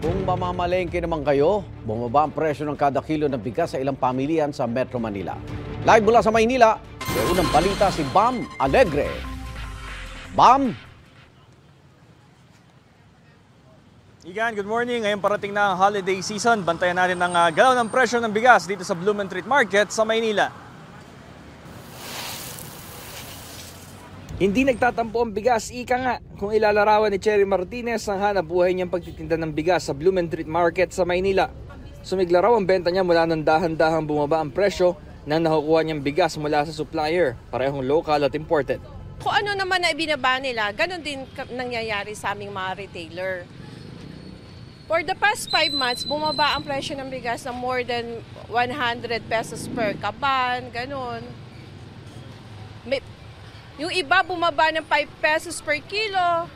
Kung mamamalengke naman kayo, bumaba ang presyo ng kada kilo ng bigas sa ilang pamilihan sa Metro Manila. Live mula sa Maynila, may unang balita si Bam Alegre. Bam! Igan, good morning. Ngayon parating na ang holiday season. Bantayan natin ang galaw ng presyo ng bigas dito sa Blumentritt Market sa Maynila. Hindi nagtatampo ang bigas, ika nga, kung ilalarawan ni Cherry Martinez ang hanap buhay niyang pagtitinda ng bigas sa Blumentritt Market sa Maynila. Sumigla raw ang benta niya mula ng dahan-dahang bumaba ang presyo na nakukuha niyang bigas mula sa supplier, parehong local at imported. Kung ano naman na ibinaba nila, ganun din nangyayari sa aming mga retailer. For the past 5 months, bumaba ang presyo ng bigas na more than 100 pesos per kaban, ganun. Yung iba bumaba ng 5 pesos per kilo.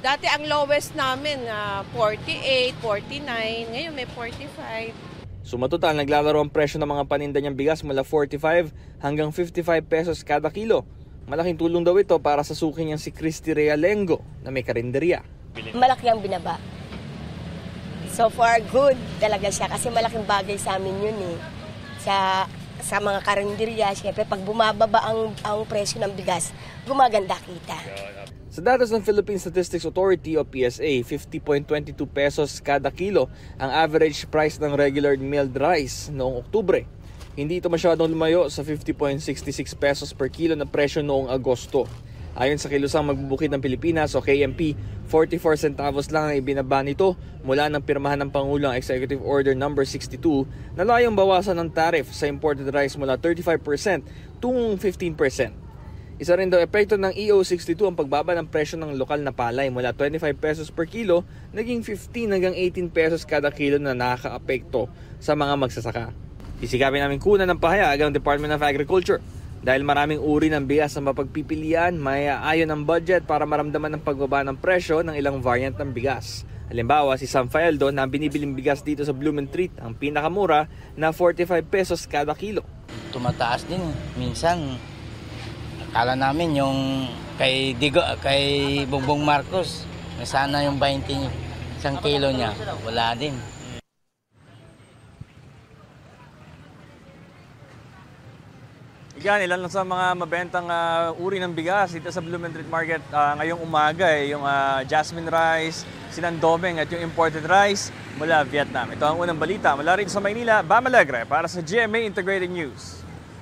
Dati ang lowest namin, 48, 49. Ngayon may 45. Sumatotal, naglalaro ang presyo ng mga paninda niyang bigas mula 45 hanggang 55 pesos kada kilo. Malaking tulong daw ito para sa suki niyang si Christy Realengo na may karinderya. Malaki ang binaba. So far, good talaga siya kasi malaking bagay sa amin yun eh. Sa mga karinderya, syempre pag bumababa ang presyo ng bigas, gumaganda kita. Sa datos ng Philippine Statistics Authority o PSA, 50.22 pesos kada kilo ang average price ng regular milled rice noong Oktubre. Hindi ito masyadong lumayo sa 50.66 pesos per kilo na presyo noong Agosto. Ayon sa Kilusang Magbubukid ng Pilipinas o KMP, 44 centavos lang ang ibinaba nito mula ng pirmahan ng Pangulong Executive Order No. 62 na layong bawasan ng tariff sa imported rice mula 35% tungong 15%. Isa rin daw epekto ng EO62 ang pagbaba ng presyo ng lokal na palay mula 25 pesos per kilo naging 15 hanggang 18 pesos kada kilo na nakaka-apekto sa mga magsasaka. Isikapin namin kunan ng pahayag ang Department of Agriculture. Dahil maraming uri ng bigas na mapagpipilian, may ayon ang budget para maramdaman ang pagbaba ng presyo ng ilang variant ng bigas. Halimbawa, si Sam Faeldo na binibiling bigas dito sa Blumentritt ang pinakamura na 45 pesos kada kilo. Tumataas din. Minsan, akala namin yung kay Bongbong Marcos, na sana yung 20 isang kilo niya, wala din. Yan, ilan lang sa mga mabentang uri ng bigas dito sa Blumentritt Market ngayong umaga yung jasmine rice, sinandomeng at yung imported rice mula Vietnam. Ito ang unang balita mula rin sa Maynila, Bam Alegre para sa GMA Integrated News.